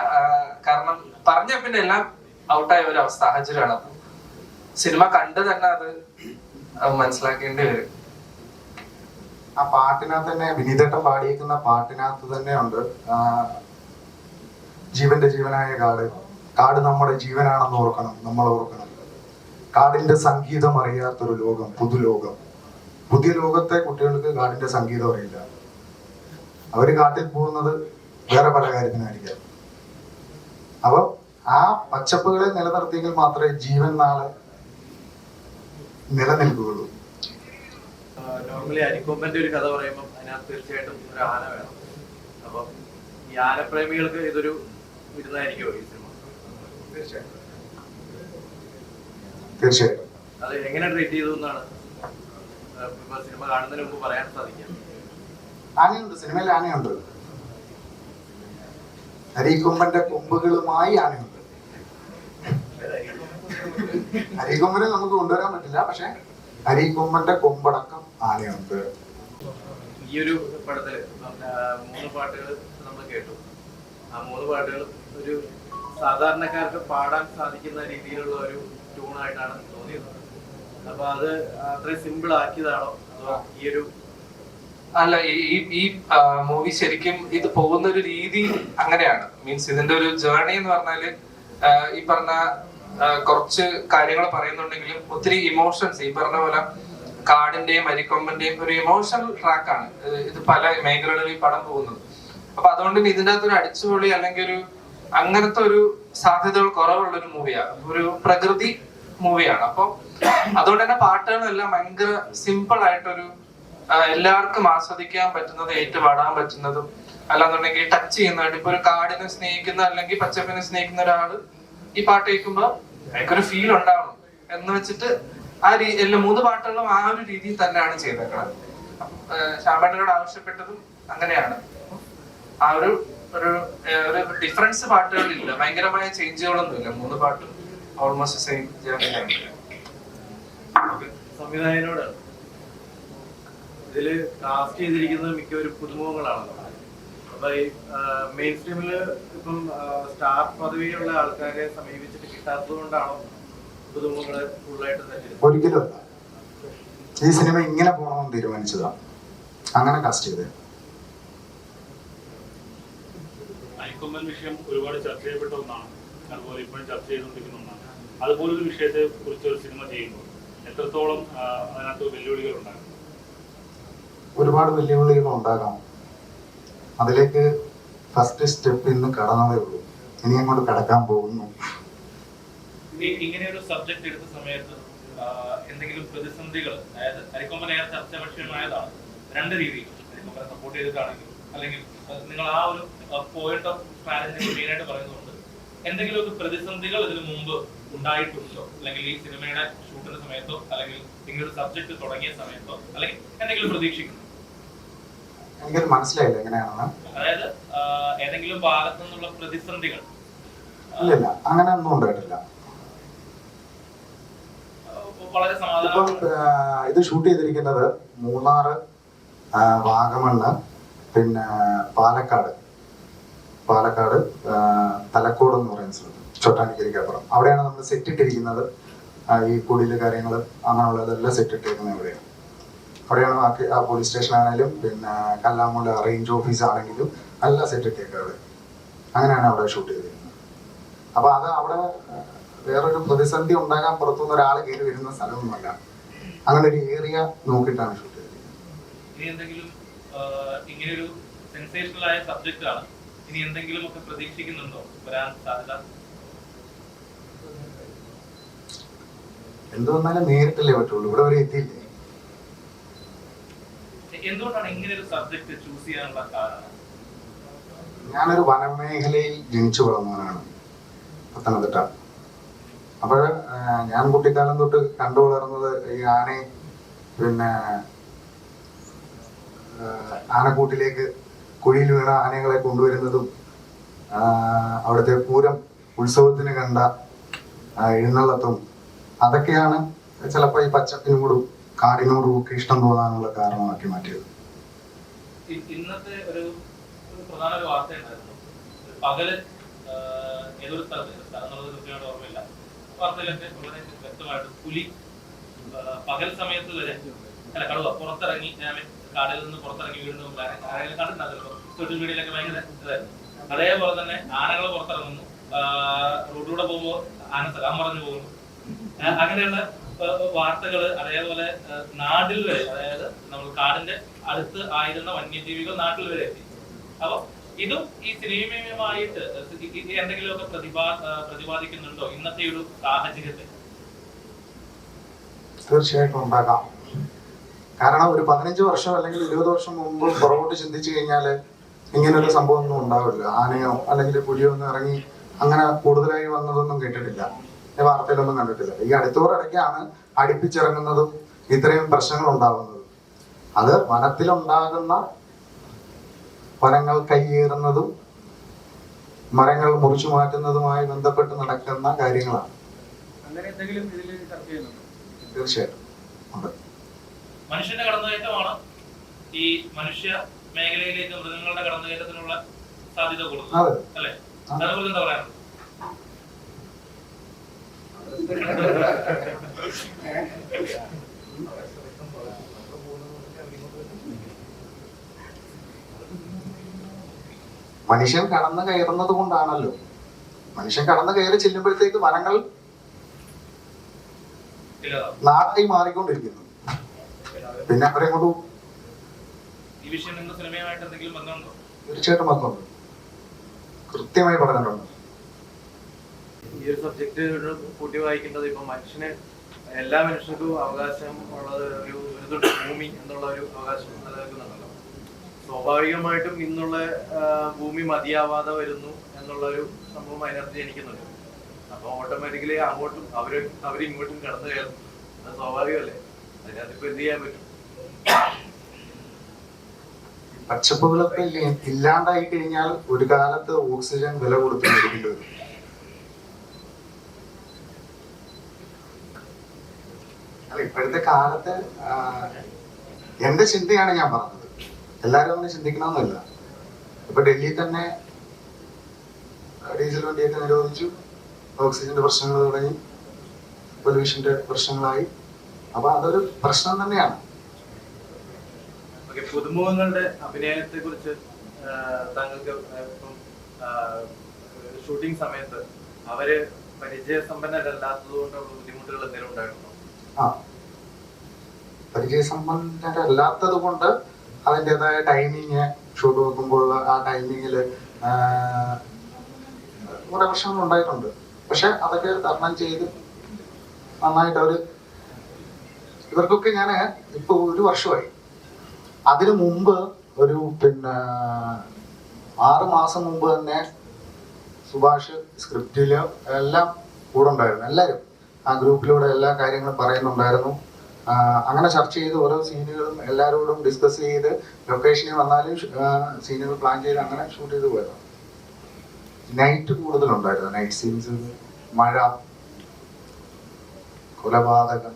കാരണം പറഞ്ഞ പിന്നെ എല്ലാം ഔട്ടായ ഒരു അവസ്ഥ സാഹചര്യമാണ്. അപ്പൊ സിനിമ കണ്ട് തന്നെ അത് മനസ്സിലാക്കേണ്ടി വരും. ആ പാട്ടിനകത്ത് തന്നെ വിനീതേട്ടൻ പാടിയേക്കുന്ന പാട്ടിനകത്ത് തന്നെ ഉണ്ട് ജീവന്റെ ജീവനായ കാട് നമ്മുടെ ജീവനാണെന്ന് ഓർക്കണം, നമ്മൾ ഓർക്കണം. കാടിന്റെ സംഗീതം അറിയാത്തൊരു ലോകം, പുതിയ ലോകത്തെ കുട്ടികൾക്ക് കാടിന്റെ സംഗീതം അറിയില്ല. അവര് കാട്ടിൽ പോകുന്നത് വേറെ പല കാര്യത്തിനായിരിക്കാം. അപ്പൊ ആ പച്ചപ്പുകളെ നിലനിർത്തിയെങ്കിൽ മാത്രമേ ജീവൻ നാളെ നിലനിൽക്കുകയുള്ളൂ. നോർമലി അരിക്കൊമ്പന്റെ ഒരു കഥ പറയുമ്പോൾ അതിനകത്ത് തീർച്ചയായിട്ടും ഒരു ആന വേണം. അപ്പം ഈ ആനപ്രേമികൾക്ക് ഇതൊരു വിരുന്നായിരിക്കുമോ ഈ സിനിമ? തീർച്ചയായിട്ടും. അത് എങ്ങനെ ട്രീറ്റ് ചെയ്തു എന്നാണ് സിനിമ കാണുന്നതിന് മുമ്പ് പറയാൻ സാധിക്കാം? ആനയുണ്ട്, സിനിമയിൽ ആനയുണ്ട്. അരീക്കൊമ്പന്റെ കൊമ്പുകളുമായി ആനയുണ്ട്. അരീക്കൊമ്പനെ നമുക്ക് കൊണ്ടുവരാൻ പറ്റില്ല, പക്ഷെ അരീക്കൊമ്പന്റെ കൊമ്പടക്കം ആനയുണ്ട്. ഈ ഒരു പടത്തില് 3 പാട്ടുകൾ നമ്മൾ കേട്ടു. ആ 3 പാട്ടുകൾ ഒരു സാധാരണക്കാർക്ക് പാടാൻ സാധിക്കുന്ന രീതിയിലുള്ള ഒരു ട്യൂണായിട്ടാണ് തോന്നിയത്. അപ്പൊ അത് അത്രയും സിമ്പിൾ ആക്കിയതാണോ അതോ ഈ ഒരു അല്ല, ഈ മൂവി ശരിക്കും ഇത് പോകുന്ന ഒരു രീതി അങ്ങനെയാണ്. മീൻസ് ഇതിന്റെ ഒരു ജേർണി എന്ന് പറഞ്ഞാല് ഈ പറഞ്ഞ കുറച്ച് കാര്യങ്ങൾ പറയുന്നുണ്ടെങ്കിലും ഒത്തിരി ഇമോഷൻസ്, ഈ പറഞ്ഞ പോലെ കാടിന്റെയും അരിക്കൊമ്പന്റെയും ഒരു ഇമോഷണൽ ട്രാക്കാണ് ഇത് പല മേഖലകളിൽ ഈ പടം പോകുന്നത്. അപ്പൊ അതുകൊണ്ട് തന്നെ ഇതിന്റെ അകത്തൊരു അടിച്ചുപൊളി അല്ലെങ്കിൽ ഒരു അങ്ങനത്തെ ഒരു സാധ്യതകൾ കുറവുള്ള ഒരു മൂവിയാണ്, ഒരു പ്രകൃതി മൂവിയാണ്. അപ്പൊ അതുകൊണ്ട് തന്നെ പാട്ടുകളെല്ലാം ഭയങ്കര സിമ്പിൾ ആയിട്ടൊരു എല്ലാവർക്കും ആസ്വദിക്കാൻ പറ്റുന്നത്, ഏറ്റുപാടാൻ പറ്റുന്നതും, അല്ലാന്നുണ്ടെങ്കിൽ ടച്ച് ചെയ്യുന്നതായിട്ട്. ഇപ്പൊ ഒരു കാടിനെ സ്നേഹിക്കുന്ന അല്ലെങ്കിൽ പച്ചപ്പിനെ സ്നേഹിക്കുന്ന ഒരാള് ഈ പാട്ട് കേൾക്കുമ്പോ എനിക്കൊരു ഫീൽ ഉണ്ടാവണം എന്ന് വെച്ചിട്ട് ആ എല്ലാ 3 പാട്ടുകളും ആ ഒരു രീതിയിൽ തന്നെയാണ് ചെയ്തേക്കുന്നത്. ശ്യാമേട്ടനോട് ആവശ്യപ്പെട്ടതും അങ്ങനെയാണ്. ആ ഒരു ഡിഫറൻസ് പാട്ടുകളില്ല, ഭയങ്കരമായ ചേഞ്ചുകളൊന്നുമില്ല. 3 പാട്ടും ഓൾമോസ്റ്റ് സെയിം ജേർണിയാണ്. സംവിധായകനോട് ഇതില് കാസ്റ്റ് ചെയ്തിരിക്കുന്നത് മിക്കവരും പുതുമുഖങ്ങളാണല്ലോ. അപ്പൊ ഈ മെയിൻ സ്ട്രീമില് ഇപ്പം സ്റ്റാർ പദവിയുള്ള ആൾക്കാരെ സമീപിച്ചിട്ട് കിട്ടാത്തത് കൊണ്ടാണോ പുതുമുഖങ്ങളെ ഫുള്ളായിട്ട് തന്നെ? ഒരിക്കലുമല്ല. ഈ സിനിമ ഇങ്ങനെ പോകണമെന്ന് തീരുമാനിച്ചതാണ്, അങ്ങനെ കാസ്റ്റ് ചെയ്തത്. അരിക്കൊമ്പൻ വിഷയം ഒരുപാട് ചർച്ച ചെയ്യപ്പെട്ട ഒന്നാണ്, അതുപോലെ ഇപ്പോഴും ചർച്ച ചെയ്തുകൊണ്ടിരിക്കുന്ന ഒന്നാണ്. അതുപോലൊരു വിഷയത്തെ കുറിച്ച് ഒരു സിനിമ ചെയ്യുമ്പോൾ എത്രത്തോളം അതിനകത്ത് വെല്ലുവിളികൾ ഉണ്ടാകും? ഒരുപാട് വെല്ലുവിളികൾ ഉണ്ടാകാം. അതിലേക്ക് ഫസ്റ്റ് സ്റ്റെപ്പ് ഇന്ന് കടന്നതേ ഉള്ളൂ, ഇനി അങ്ങോട്ട് കടക്കാൻ പോകുന്നു. ഇങ്ങനെ ഒരു സബ്ജക്ട് എടുത്ത സമയത്ത് എന്തെങ്കിലും പ്രതിസന്ധികൾ, അതായത് അരിക്കൊമ്പൻ ഏറെ ചർച്ച വിഷയമായതാണ് 2 രീതിയിൽ, അരിക്കൊമ്പനെ സപ്പോർട്ട് ചെയ്തിട്ടാണെങ്കിലും അല്ലെങ്കിൽ നിങ്ങൾ ആ ഒരു പോയിന്റ് ഓഫ് സ്ട്രാറ്റജി മെയിനായിട്ട് പറയുന്നുണ്ട്, എന്തെങ്കിലുമൊക്കെ പ്രതിസന്ധികൾ ഇതിനു മുമ്പ് ഉണ്ടായിട്ടുണ്ടോ? അല്ലെങ്കിൽ ഈ സിനിമയുടെ ഷൂട്ടിന്റെ സമയത്തോ അല്ലെങ്കിൽ ഇങ്ങനൊരു സബ്ജക്ട് തുടങ്ങിയ സമയത്തോ അല്ലെങ്കിൽ എന്തെങ്കിലും പ്രതീക്ഷിക്കുന്നു? എനിക്കത് മനസ്സിലായില്ല എങ്ങനെയാണെന്ന്. അതായത് ഏതെങ്കിലും ഭാഗത്തു നിന്നുള്ള പ്രതിസന്ധികൾ? ഇല്ല, അങ്ങനെ ഒന്നും ഉണ്ടായിട്ടില്ല. വളരെ ഇപ്പം ഇത് ഷൂട്ട് ചെയ്തിരിക്കുന്നത് മൂന്നാറ്, വാഗമണ്ണ്, പിന്നെ പാലക്കാട് തലക്കോട് എന്ന് പറയുന്ന സ്ഥലത്ത്, ചൊട്ടാനിക്കരിക്കപ്പുറം. അവിടെയാണ് നമ്മൾ സെറ്റ് ഇട്ടിരിക്കുന്നത്. ഈ കുടില് കാര്യങ്ങൾ അങ്ങനെയുള്ളതെല്ലാം സെറ്റ് ഇട്ടിരിക്കുന്നത് ഇവിടെയാണ്. അവിടെയാണ് ബാക്കി ആ പോലീസ് സ്റ്റേഷൻ ആണെങ്കിലും പിന്നെ കല്ലാമുല റേഞ്ച് ഓഫീസ് ആണെങ്കിലും എല്ലാം സെറ്റ് ഇട്ടേക്കാറ്. അങ്ങനെയാണ് അവിടെ ഷൂട്ട് ചെയ്തിരിക്കുന്നത്. അപ്പൊ അത് അവിടെ വേറൊരു പ്രതിസന്ധി ഉണ്ടാകാൻ പുറത്തുനിന്ന് ഒരാൾ കയറി വരുന്ന സ്ഥലമൊന്നുമല്ല, അങ്ങനെ ഒരു ഏരിയ നോക്കിയിട്ടാണ് ഷൂട്ട് ചെയ്തിരിക്കുന്നത്. ഇങ്ങനെയൊരു സെൻസേഷണൽ ആയ സബ്ജക്റ്റ് ആണ്, ഇനി എന്തെങ്കിലും ഒക്കെ പ്രതീക്ഷിക്കുന്നുണ്ടോ വരാൻ സാധ്യത? എന്ത് വന്നാലും നേരിട്ടല്ലേ പറ്റുള്ളൂ, ഇവിടെ വരെ എത്തിയില്ലേ. എന്തുകൊണ്ടാണ് ഇങ്ങനെ ഒരു സബ്ജക്ട് ചൂസ് ചെയ്യാനുള്ള കാരണം? ഞാനൊരു വനമേഖലയിൽ ജനിച്ചു വളർന്നവനാണ്, പത്തനംതിട്ട. അപ്പോൾ ഞാൻ കുട്ടിക്കാലം തൊട്ട് കണ്ടു വളർന്നത് ഈ ആനയെ പിന്നെ ആനക്കൂട്ടിലേക്ക് കുഴിയിൽ വീണ ആനകളെ കൊണ്ടുവരുന്നതും അവിടുത്തെ പൂരം ഉത്സവത്തിന് കണ്ട എഴുന്നള്ളത്തും അതൊക്കെയാണ് ചിലപ്പോൾ ഈ പച്ചപ്പിനോടും കാടിനോടും ഒക്കെ ഇഷ്ടം തോന്നാനുള്ള കാരണമാക്കി മാറ്റിയത്. ഇന്നത്തെ ഒരു പ്രധാന ഒരു വാർത്ത ഉണ്ടായിരുന്നു, പകല് ഏതൊരു സ്ഥലത്ത് കൃത്യമായിട്ട് ഓർമ്മയില്ല, വാർത്തയിലൊക്കെ വളരെ വ്യക്തമായിട്ട് പുലി പകൽ സമയത്ത് വരെ കടുവ പുറത്തിറങ്ങി കാടിൽ നിന്ന് പുറത്തിറങ്ങി വീണ്ടും കണ്ടിട്ടുണ്ടായിരുന്നു സോഷ്യൽ മീഡിയയിലൊക്കെ ഭയങ്കര ഇതായിരുന്നു. അതേപോലെ തന്നെ ആനകൾ പുറത്തിറങ്ങുന്നു, റോഡിലൂടെ പോകുമ്പോൾ ആന സലാം പറഞ്ഞു പോകുന്നു, അങ്ങനെയുള്ള വാർത്തകൾ. അതേപോലെ നാട്ടിൽ വരെ, അതായത് നമ്മൾ കാടിന്റെ അടുത്ത് ആയിരുന്ന വന്യജീവികൾ നാട്ടിൽ വരെ എത്തി. അപ്പൊ ഇതും ഈ സിനിമയുമായിട്ട് എന്തെങ്കിലുമൊക്കെ പ്രതിപാദിക്കുന്നുണ്ടോ ഇന്നത്തെ ഒരു സാഹചര്യത്തെ? തീർച്ചയായിട്ടും ഉണ്ടാകാം. കാരണം ഒരു 15 വർഷം അല്ലെങ്കിൽ 20 വർഷം മുമ്പ് പുറകോട്ട് ചിന്തിച്ചു കഴിഞ്ഞാൽ ഇങ്ങനൊരു സംഭവം ഒന്നും ഉണ്ടാവില്ല. ആനയോ അല്ലെങ്കിൽ പുലിയോ ഒന്നും ഇറങ്ങി അങ്ങനെ കൂടുതലായി വന്നതൊന്നും കേട്ടിട്ടില്ല, വാർത്തയിലൊന്നും കണ്ടിട്ടില്ല. ഈ അടുത്തോടൊക്കെയാണ് അടുപ്പിച്ചിറങ്ങുന്നതും ഇത്രയും പ്രശ്നങ്ങൾ ഉണ്ടാകുന്നതും. അത് വനത്തിലുണ്ടാകുന്ന വനങ്ങൾ കയ്യേറുന്നതും മരങ്ങൾ മുറിച്ചു മാറ്റുന്നതുമായി ബന്ധപ്പെട്ട് നടക്കുന്ന കാര്യങ്ങളാണ്. തീർച്ചയായിട്ടും ഉണ്ട്. മനുഷ്യന്റെ കടന്നുകയറ്റമാണ് ഈ മനുഷ്യ മേഖലയിലേക്ക് മൃഗങ്ങളുടെ കടന്നുകയറ്റത്തിനുള്ള സാധ്യത കൊടുക്കുന്നത്, അല്ലെ? അതേപോലെ എന്താ പറയാനുള്ളത്? മനുഷ്യൻ കടന്നു കയറുന്നത് കൊണ്ടാണല്ലോ. മനുഷ്യൻ കടന്നു കയറി ചെല്ലുമ്പോഴത്തേക്ക് വനങ്ങൾ നാടായി മാറിക്കൊണ്ടിരിക്കുന്നു. പിന്നെ അവരെ കൊണ്ട് ഈ വിഷയം നിങ്ങൾ സിനിമയുമായിട്ട് എന്തെങ്കിലും ബന്ധമുണ്ടോ? തീർച്ചയായിട്ടും ബന്ധമുണ്ട്, കൃത്യമായി പഠനമുണ്ട്. ഈ ഒരു സബ്ജക്ട് കൂട്ടി വായിക്കേണ്ടത് ഇപ്പൊ എല്ലാ മനുഷ്യർക്കും അവകാശം ഉള്ളത് ഒരു ഭൂമി എന്നുള്ള ഒരു അവകാശം നിലനിൽക്കുന്നുണ്ടല്ലോ. സ്വാഭാവികമായിട്ടും ഇന്നുള്ള ഭൂമി മതിയാവാതെ വരുന്നു എന്നുള്ള ഒരു സംഭവം അതിനകത്ത് ജനിക്കുന്നുണ്ട്. അപ്പൊ ഓട്ടോമാറ്റിക്കലി അങ്ങോട്ടും അവരിങ്ങോട്ടും കടന്നു കയറും. അത് സ്വാഭാവികമല്ലേ? അതിനകത്ത് ഇപ്പൊ എന്ത് ചെയ്യാൻ പറ്റും? പച്ചപ്പുകളൊക്കെ ഇല്ലാണ്ടായി കഴിഞ്ഞാൽ ഒരു കാലത്ത് ഓക്സിജൻ വില കൊടുത്ത് മേടിക്കേണ്ടി വരും. അല്ല, ഇപ്പോഴത്തെ കാലത്ത് എന്റെ ചിന്തയാണ് ഞാൻ പറഞ്ഞത്. എല്ലാവരും അങ്ങനെ ചിന്തിക്കണമെന്നില്ല. ഇപ്പൊ ഡൽഹിയിൽ തന്നെ ഡീസൽ വണ്ടിയൊക്കെ നിരോധിച്ചു, ഓക്സിജന്റെ പ്രശ്നങ്ങൾ തുടങ്ങി, പൊല്യൂഷന്റെ പ്രശ്നങ്ങളായി. അപ്പൊ അതൊരു പ്രശ്നം തന്നെയാണ്. പുതുമുഖങ്ങളുടെ അഭിനയത്തെ കുറിച്ച് താങ്കൾക്ക് ഇപ്പം ഷൂട്ടിംഗ് സമയത്ത് അവര് പരിചയസമ്പന്നരല്ലാത്തത് കൊണ്ടുള്ള ബുദ്ധിമുട്ടുകൾ എന്തെങ്കിലും ഉണ്ടായിരുന്നോ? പരിചയസമ്പന്നരല്ലാത്തത് കൊണ്ട് അതിൻ്റെതായ ടൈമിങ്, ഷൂട്ട് വെക്കുമ്പോൾ ആ ടൈമിങ്ങില് കുറെ പ്രശ്നങ്ങൾ ഉണ്ടായിട്ടുണ്ട്. പക്ഷെ അതൊക്കെ തരണം ചെയ്ത് നന്നായിട്ട് ഇവർക്കൊക്കെ ഞാൻ ഇപ്പൊ 1 വർഷമായി. അതിനു മുമ്പ് ഒരു 6 മാസം മുമ്പ് തന്നെ സുഭാഷ് സ്ക്രിപ്റ്റില് എല്ലാം കൂടെ ഉണ്ടായിരുന്നു. എല്ലാവരും ആ ഗ്രൂപ്പിലൂടെ എല്ലാ കാര്യങ്ങളും പറയുന്നുണ്ടായിരുന്നു. അങ്ങനെ ചർച്ച ചെയ്ത് ഓരോ സീനുകളും എല്ലാവരോടും ഡിസ്കസ് ചെയ്ത് ലൊക്കേഷനിൽ വന്നാലും സീനുകൾ പ്ലാൻ ചെയ്ത് അങ്ങനെ ഷൂട്ട് ചെയ്ത് പോയതാണ്. നൈറ്റ് കൂടുതലുണ്ടായിരുന്നു. നൈറ്റ് സീൻസ്, മഴ, കൊലപാതകം.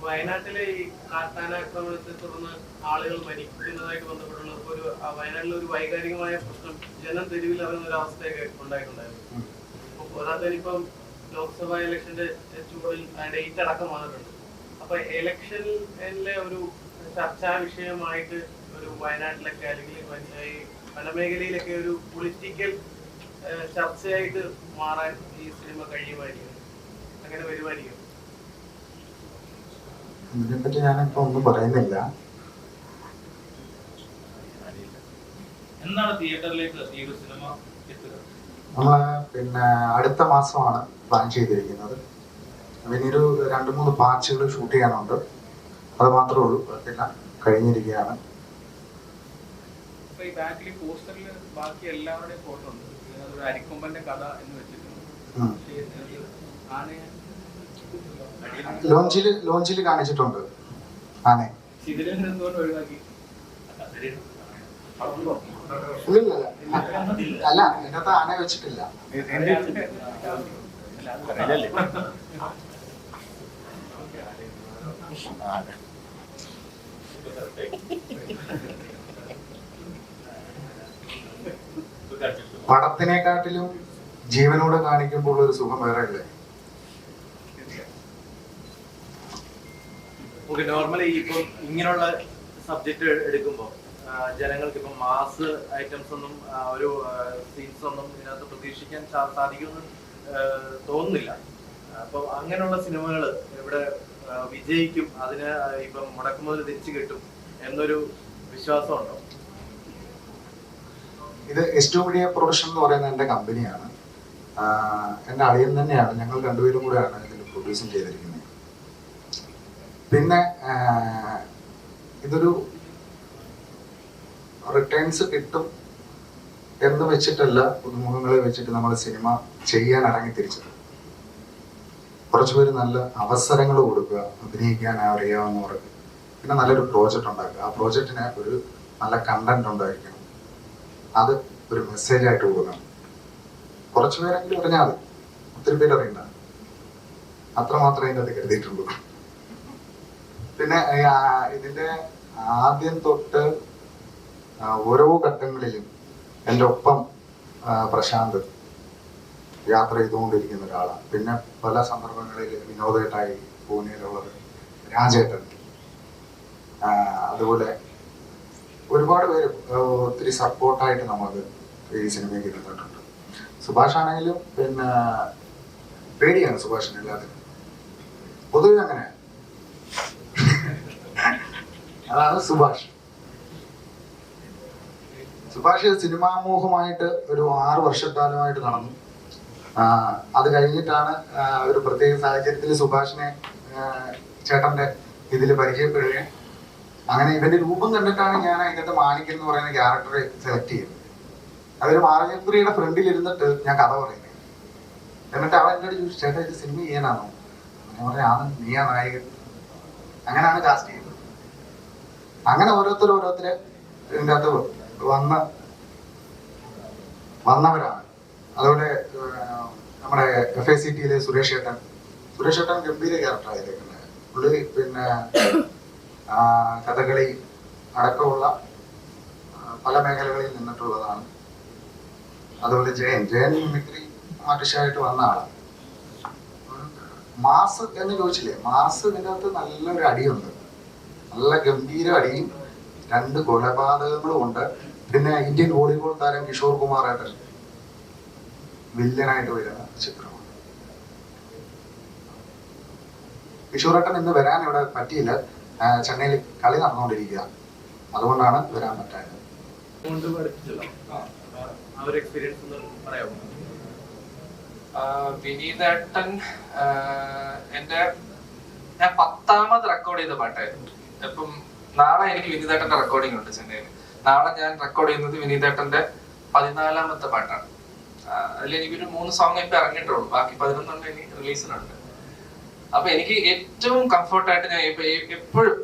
വയനാട്ടിലെ ഈ കാട്ടാനാക്രമണത്തെ തുടർന്ന് ആളുകൾ മരിക്കുന്നതായിട്ട് ബന്ധപ്പെട്ടുള്ള വയനാട്ടിലെ ഒരു വൈകാരികമായ പ്രശ്നം, ജനം തെരുവിൽ ഇറങ്ങുന്ന ഒരു അവസ്ഥയൊക്കെ ഉണ്ടായിട്ടുണ്ടായിരുന്നു. പോരാത്തതിനിപ്പം ലോക്സഭാ ഇലക്ഷന്റെ ചൂടിൽ ഡേറ്റ് അടക്കം വന്നിട്ടുണ്ട്. അപ്പൊ ഇലക്ഷനിലെ ഒരു ചർച്ചാ വിഷയമായിട്ട് ഒരു വയനാട്ടിലൊക്കെ അല്ലെങ്കിൽ വനമേഖലയിലൊക്കെ ഒരു പൊളിറ്റിക്കൽ ചർച്ചയായിട്ട് മാറാൻ ഈ സിനിമ കഴിയുമായിരിക്കും. അങ്ങനെ വരുമായിരിക്കും. ഇതിനെപ്പറ്റി ഞാനിപ്പോ ഒന്നും പറയുന്നില്ല. എന്താണ് തിയേറ്ററിലേക്ക് ഈ ഒരു സിനിമ എത്തുക? നമ്മള് അടുത്ത മാസമാണ് പ്ലാൻ ചെയ്തിരിക്കുന്നത്. ഇനിയൊരു 2-3 പാർട്സുകൾ ഷൂട്ട് ചെയ്യാനുണ്ട്. അത് മാത്രമേ ഉള്ളൂ, എല്ലാം കഴിഞ്ഞിരിക്കുകയാണ്. ഈ ബാക്കിൽ പോസ്റ്ററിൽ ബാക്കി എല്ലാവരുടെയും ഫോട്ടോ ഉണ്ട്. ഒരു അരിക്കൊമ്പന്റെ കഥ എന്ന് വെച്ചിട്ടുണ്ട്. ലോഞ്ചില് കാണിച്ചിട്ടുണ്ട് ആനെ. ഒഴിവാക്കി അല്ല, ഇതിനകത്ത് ആന വെച്ചിട്ടില്ല. പടത്തിനെക്കാട്ടിലും ജീവനോട് കാണിക്കുമ്പോൾ ഒരു സുഖം വേറെ അല്ലേ? നോർമലി ഇപ്പം ഇങ്ങനെയുള്ള സബ്ജക്ട് എടുക്കുമ്പോൾ ജനങ്ങൾക്ക് ഇപ്പം മാസ് ഐറ്റംസ് ഒന്നും ഒരു സീൻസ് ഒന്നും ഇതിനകത്ത് പ്രതീക്ഷിക്കാൻ സാധിക്കുമെന്ന് തോന്നുന്നില്ല. അപ്പം അങ്ങനെയുള്ള സിനിമകൾ ഇവിടെ വിജയിക്കും, അതിന് ഇപ്പം മുടക്കുമുതൽ തിരിച്ചു കിട്ടും എന്നൊരു വിശ്വാസമുണ്ടോ? ഇത് S2 മീഡിയ പ്രൊഡക്ഷൻ എന്ന് പറയുന്ന എൻ്റെ കമ്പനിയാണ്. എൻ്റെ അളിയൻ തന്നെയാണ്. ഞങ്ങൾ രണ്ടുപേരും കൂടെയാണ് ഇതിൽ പ്രൊഡ്യൂസിങ് ചെയ്തിരിക്കുന്നത്. പിന്നെ ഇതൊരു റിട്ടേൺസ് കിട്ടും എന്ന് വെച്ചിട്ടല്ല പുതുമുഖങ്ങളെ വെച്ചിട്ട് നമ്മൾ സിനിമ ചെയ്യാൻ ഇറങ്ങി തിരിച്ചത്. കുറച്ചുപേര് നല്ല അവസരങ്ങൾ കൊടുക്കുക, അഭിനയിക്കാൻ അറിയാവുന്നവർക്ക്, പിന്നെ നല്ലൊരു പ്രോജക്റ്റ് ഉണ്ടാക്കുക. ആ പ്രോജക്റ്റിന് ഒരു നല്ല കണ്ടന്റ് ഉണ്ടായിരിക്കണം. അത് ഒരു മെസ്സേജ് ആയിട്ട് കൊടുക്കണം. കുറച്ചുപേരെങ്കിലും അറിഞ്ഞാൽ മതി, ഒത്തിരി പേര് അറിയണ്ട. അത്രമാത്രമേ ഇതിൻ്റെ അത് കരുതിയിട്ടുള്ളൂ. പിന്നെ ഇതിന്റെ ആദ്യം തൊട്ട് ഓരോ ഘട്ടങ്ങളിലും എൻ്റെ ഒപ്പം പ്രശാന്ത് യാത്ര ചെയ്തുകൊണ്ടിരിക്കുന്ന ഒരാളാണ്. പിന്നെ പല സന്ദർഭങ്ങളിൽ വിനോദേട്ടായി പൂനെയിലുള്ളത് രാജേട്ടൻ, അതുപോലെ ഒരുപാട് പേര് ഒത്തിരി സപ്പോർട്ടായിട്ട് നമുക്ക് ഈ സിനിമയ്ക്ക് ഇരുന്നിട്ടുണ്ട്. സുഭാഷ് ആണെങ്കിലും പിന്നെ പേടിയാണ് സുഭാഷിന് എല്ലാത്തിനും, പൊതുവെ അങ്ങനെ. അതാണ് സുഭാഷ്. സിനിമാമോഹമായിട്ട് ഒരു 6 വർഷക്കാലമായിട്ട് നടന്നു. അത് കഴിഞ്ഞിട്ടാണ് ഒരു പ്രത്യേക സാഹചര്യത്തിൽ സുഭാഷിനെ ചേട്ടന്റെ ഇതിൽ പരിചയപ്പെടുകയും അങ്ങനെ ഇവന്റെ രൂപം കണ്ടിട്ടാണ് ഞാൻ അതിനകത്ത് മാണിക്കൻ എന്ന് പറയുന്ന ക്യാരക്ടറെ സെലക്ട് ചെയ്തത്. അതൊരു മാറഞ്ഞപുരിയുടെ ഫ്രണ്ടിൽ ഇരുന്നിട്ട് ഞാൻ കഥ പറയുന്നത്. എന്നിട്ട് അവൻ എന്നോട് ചോദിച്ചു, ചേട്ടാ ഇത് സിനിമ ചെയ്യാനാണോ? ഞാൻ പറഞ്ഞു ആണ്, നീയാ നായകൻ. അങ്ങനെയാണ് കാസ്റ്റ് ചെയ്തത്. അങ്ങനെ ഓരോരുത്തരെ ഇതിൻ്റെ അകത്ത് വന്നവരാണ്. അതുപോലെ നമ്മുടെ FACTയിലെ സുരേഷ് ഏട്ടൻ ഗംഭീര ക്യാരക്ടറായിരിക്കുന്നത്. പുള്ളി പിന്നെ കഥകളി അടക്കമുള്ള പല മേഖലകളിൽ നിന്നിട്ടുള്ളതാണ്. അതുപോലെ ജയൻ മിമിക്രി ആർട്ടിസ്റ്റായിട്ട് വന്ന ആളാണ്. മാസ് എന്ന് ചോദിച്ചില്ലേ, മാസ് ഇതിനകത്ത് നല്ലൊരു അടിയുണ്ട്, നല്ല ഗംഭീര അടിയും 2 കൊലപാതകങ്ങളും ഉണ്ട്. പിന്നെ ഇന്ത്യൻ വോളിബോൾ താരം കിഷോർ കുമാർ ഏട്ടൻ വില്ലനായിട്ട് വരുന്ന ചിത്രമാണ്. കിഷോറേട്ടൻ ഇന്ന് വരാൻ ഇവിടെ പറ്റിയില്ല, ചെന്നൈയിൽ കളി നടന്നുകൊണ്ടിരിക്കുക, അതുകൊണ്ടാണ് വരാൻ പറ്റായത്. വിനീതേട്ടൻ ഞാൻ 10ാമത് റെക്കോർഡ് ചെയ്ത പാട്ടായിരുന്നു. ഇപ്പം നാളെ എനിക്ക് വിനീതേട്ടന്റെ റെക്കോർഡിംഗ് ഉണ്ട് ചെന്നൈയിൽ. നാളെ ഞാൻ റെക്കോർഡ് ചെയ്യുന്നത് വിനീതേട്ടന്റെ 14ാമത്തെ പാട്ടാണ്. അതിൽ എനിക്കൊരു 3 സോങ് ഇപ്പൊ ഇറങ്ങിയിട്ടുള്ളൂ, ബാക്കി 11 ഇനി റിലീസിനുണ്ട്. അപ്പൊ എനിക്ക് ഏറ്റവും കംഫർട്ടായിട്ട് ഞാൻ എപ്പോഴും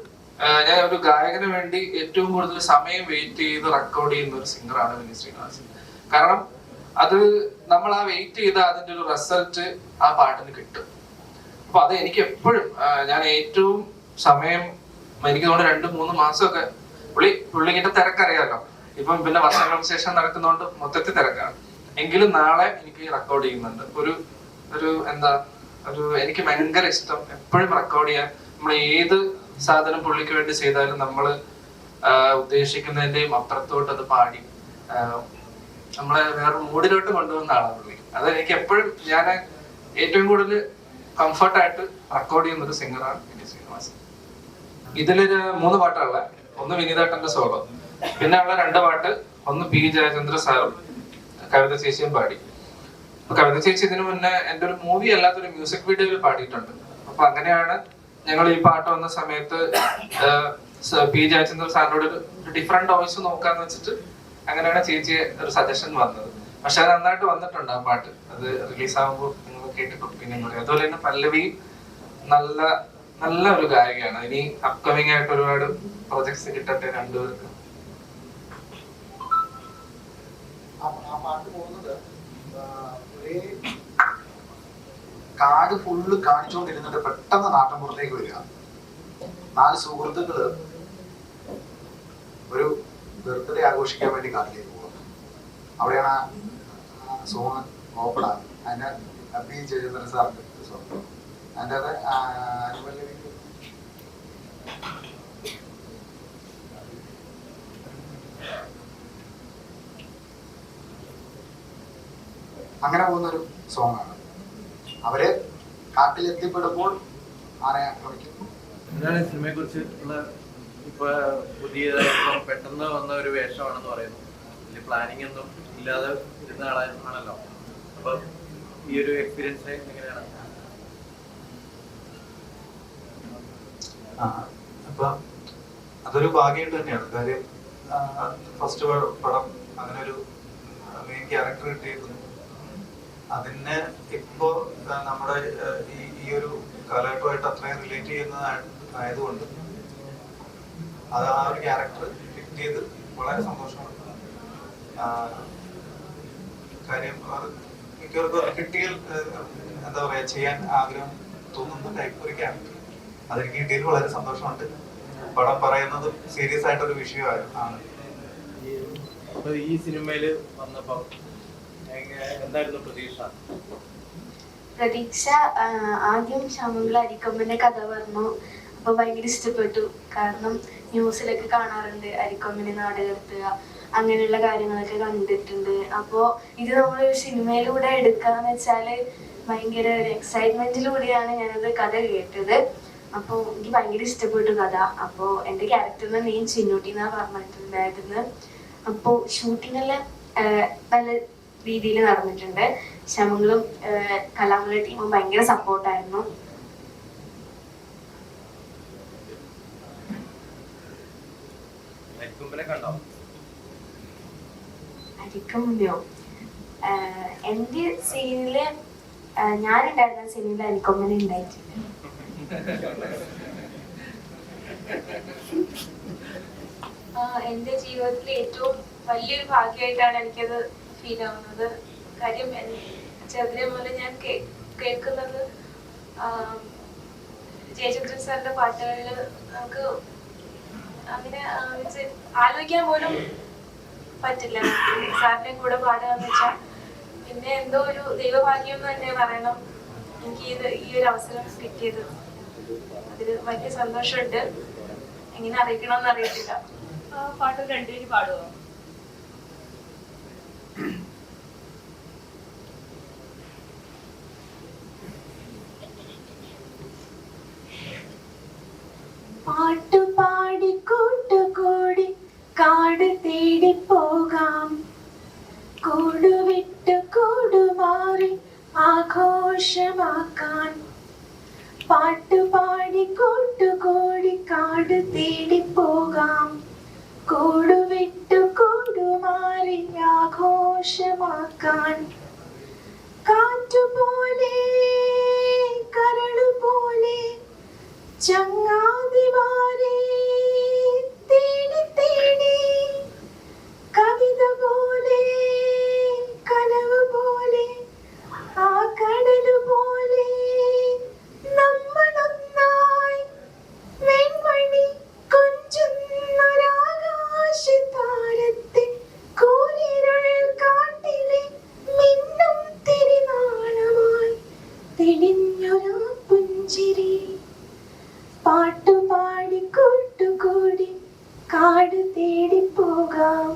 ഞാൻ ഒരു ഗായകന് വേണ്ടി ഏറ്റവും കൂടുതൽ സമയം വെയിറ്റ് ചെയ്ത് റെക്കോർഡ് ചെയ്യുന്ന ഒരു സിംഗറാണ് വിനീത് ശ്രീനിവാസൻ. കാരണം അത് നമ്മൾ ആ വെയിറ്റ് ചെയ്ത അതിന്റെ ഒരു റിസൾട്ട് ആ പാട്ടിന് കിട്ടും. അപ്പൊ അത് എനിക്ക് എപ്പോഴും ഞാൻ ഏറ്റവും സമയം എനിക്ക് തോന്നുന്നു 2-3 മാസമൊക്കെ പുള്ളിക്കിட்ட തിരക്കറിയാലോ. ഇപ്പം പിന്നെ വർഷങ്ങൾക്ക് ശേഷം നടക്കുന്നതുകൊണ്ട് മൊത്തത്തിൽ തിരക്കാണ്. എങ്കിലും നാളെ എനിക്ക് റെക്കോർഡ് ചെയ്യുന്നുണ്ട്. ഒരു എനിക്ക് ഭയങ്കര ഇഷ്ടം എപ്പോഴും റെക്കോർഡ് ചെയ്യാൻ. നമ്മൾ ഏത് സാധനം പുള്ളിക്ക് വേണ്ടി ചെയ്താലും നമ്മൾ ഉദ്ദേശിക്കുന്നതിന്റെയും അപ്പുറത്തോട്ട് അത് പാടി നമ്മളെ വേറെ മൂഡിലോട്ട് കൊണ്ടുപോകുന്ന ആളാണ് പുള്ളി. അത് എനിക്ക് എപ്പോഴും ഞാൻ ഏറ്റവും കൂടുതൽ കംഫർട്ടായിട്ട് റെക്കോർഡ് ചെയ്യുന്ന ഒരു സിംഗറാണ് വിനീത് ശ്രീനിവാസൻ. ഇതിലൊരു 3 പാട്ടുള്ള, ഒന്ന് വിനീതേട്ടന്റെ സോളോ, പിന്നെ ഉള്ള 2 പാട്ട് ഒന്ന് P ജയചന്ദ്ര സാറും കവിത ചേച്ചിയും പാടി. അപ്പൊ കവിത ചേച്ചി ഇതിനു മുന്നേ എന്റെ ഒരു മൂവി അല്ലാത്തൊരു മ്യൂസിക് വീഡിയോയിൽ പാടിയിട്ടുണ്ട്. അപ്പൊ അങ്ങനെയാണ് ഞങ്ങൾ ഈ പാട്ട് വന്ന സമയത്ത് P ജയചന്ദ്ര സാറിനോട് ഒരു ഡിഫറെന്റ് വോയിസ് നോക്കാന്ന് വെച്ചിട്ട് അങ്ങനെയാണ് ചേച്ചി ഒരു സജഷൻ വന്നത്. പക്ഷെ അത് നന്നായിട്ട് വന്നിട്ടുണ്ട് ആ പാട്ട്. അത് റിലീസാകുമ്പോൾ നിങ്ങൾ കേട്ടിട്ട് ഒപ്പീനിയൻ പറയും. അതുപോലെ തന്നെ പല്ലവി നല്ല ഒരു ഗായികയാണ്. ഇനി അപ്കമിങ് ആയിട്ട് ഒരുപാട് പ്രോജക്ട്സ് കിട്ടട്ടെ 2 പേർക്ക്. ആ പാട്ട് പോകുന്നത് ഒരേ കാട് ഫുള്ള് കാണിച്ചുകൊണ്ടിരുന്നിട്ട് പെട്ടെന്ന് നാട്ടിൻപുറത്തേക്ക് വരിക. 4 സുഹൃത്തുക്കള് ഒരു ബർത്ത്ഡേ ആഘോഷിക്കാൻ വേണ്ടി കാട്ടിലേക്ക് പോകും. അവിടെയാണ് ആ സോങ് ഓപ്പണാണ്. അതിന്റെ P ജയചന്ദ്രൻ സാറിന്റെ സോങ്. അതിൻ്റെ അത് അങ്ങനെ പോകുന്നൊരു സോങ്ങാണ്. അവര് കാട്ടിലെത്തിപ്പെടുമ്പോൾ ആനയെ ആക്രമിക്കുന്നു. എന്താണ് സിനിമയെ കുറിച്ച് ഉള്ള ഇപ്പൊ പുതിയതായിട്ട് പെട്ടെന്ന് വന്ന ഒരു വേഷമാണെന്ന് പറയുന്നു. വലിയ പ്ലാനിങ് ഒന്നും ഇല്ലാതെ ഇരുന്ന ആളാണല്ലോ. അപ്പൊ ഈ ഒരു എക്സ്പീരിയൻസ് എങ്ങനെയാണ്? അപ്പൊ അതൊരു ഭാഗ്യം തന്നെയാണ്. കാര്യം ഫസ്റ്റ് പടം അങ്ങനെ ഒരു മെയിൻ ക്യാരക്ടർ കിട്ടിയിരുന്നു. അതിനെ ഇപ്പോ നമ്മുടെ ഈ ഒരു കാലഘട്ടമായിട്ട് അത്രയും റിലേറ്റ് ചെയ്യുന്നതായതുകൊണ്ട് അത് ആ ഒരു ക്യാരക്ടർ കിട്ടിയത് വളരെ സന്തോഷമാണ്. കാര്യം മിക്കവർക്കും കിട്ടിയാൽ എന്താ പറയാ ചെയ്യാൻ ആഗ്രഹം തോന്നുന്ന ടൈപ്പ് ഒരു ക്യാരക്ടർ അതെനിക്ക് കിട്ടിയതിൽ വളരെ സന്തോഷമുണ്ട്. പടം പറയുന്നത് സീരിയസ് ആയിട്ടൊരു വിഷയമാണ്. അപ്പൊ ഈ സിനിമയില് വന്നപ്പോ എന്തായിരുന്നു പ്രതീക്ഷ? പ്രതീക്ഷ ആദ്യം ശ്യാമംഗള അരിക്കൊമ്പന്റെ കഥ പറഞ്ഞു. അപ്പൊ ഭയങ്കര ഇഷ്ടപ്പെട്ടു. കാരണം ന്യൂസിലൊക്കെ കാണാറുണ്ട് അരിക്കൊമ്പനെ നാട് കടത്തുക, അങ്ങനെയുള്ള കാര്യങ്ങളൊക്കെ കണ്ടിട്ടുണ്ട്. അപ്പോ ഇത് നമ്മളൊരു സിനിമയിലൂടെ എടുക്കാന്ന് വെച്ചാല് ഭയങ്കര ഒരു എക്സൈറ്റ്മെന്റിലൂടെയാണ് ഞാനത് കഥ കേട്ടത്. അപ്പോൾ എനിക്ക് ഭയങ്കര ഇഷ്ടപ്പെട്ടു കഥ. അപ്പോൾ എൻ്റെ ക്യാരക്ടറിന്റെ നെയിം ചിന്നൂട്ടി എന്നാ പറഞ്ഞിട്ടുണ്ടായിരുന്നു. അപ്പോൾ ഷൂട്ടിങ്ങെല്ലാം നല്ല രീതിയിൽ നടന്നിട്ടുണ്ട്. ശ്യാമങ്ങളും കലാമല ടീമും ഭയങ്കര സപ്പോർട്ടായിരുന്നു. അരിക്കൊമ്പനോ? എൻ്റെ സീനില് ഞാനുണ്ടായിരുന്ന സീനിൽ അരിക്കൊമ്പന ഉണ്ടായിട്ടില്ല. എൻ്റെ ജീവിതത്തിലെ ഏറ്റവും വലിയൊരു ഭാഗ്യമായിട്ടാണ് എനിക്കത് ഫീൽ ആവുന്നത്. കാര്യം ചെറുതിലെ മുതൽ ഞാൻ കേൾക്കുന്നത് ജയചന്ദ്രൻ സാറിന്റെ പാട്ടുകളിൽ നമുക്ക് അങ്ങനെ ആലോചിക്കാൻ പോലും പറ്റില്ല. സാറിന്റെയും കൂടെ പാടുകയെന്ന് വെച്ചാൽ പിന്നെ എന്തോ ഒരു ദൈവഭാഗ്യം എന്ന് തന്നെ പറയണം എനിക്ക് ഈ ഒരു അവസരം കിട്ടിയത്. അതിൽ വലിയ സന്തോഷമുണ്ട്. എങ്ങനെ അറിയിക്കണമെന്ന് അറിയത്തില്ല. പാട്ട് രണ്ടുപേര് പാടുവോ? പാട്ടുപാടി കൂട്ടുകൂടി കാട് തേടി പോകാം, കൂടുവിട്ട് കൂടുമാറി ആഘോഷമാക്കാൻ. പാട്ടുപാടി കൂട്ടുകൂടി കാട് തേടി പോകാം, കൂടുവിട്ട് കൂടുമാറി ആഘോഷമാക്കാൻ. കാറ്റുപോലെ കരളുപോലെ ചങ്ങാതിമാരെ തേടി തേടി, കവിത പോലെ കനവ് പോലെ ആ കടല് പോലെ നമ്മളൊന്നായി വെൺമണി കൊഞ്ചുന്നൊരാകാശതാരത്തെ കൂരിരുൾ കാട്ടിലെ മിന്നും തിരിനാളമായി തെളിഞ്ഞൊരാ പുഞ്ചിരി. പാട്ടുപാടി കൂട്ടുകൂടി കാട് തേടി പോകാം.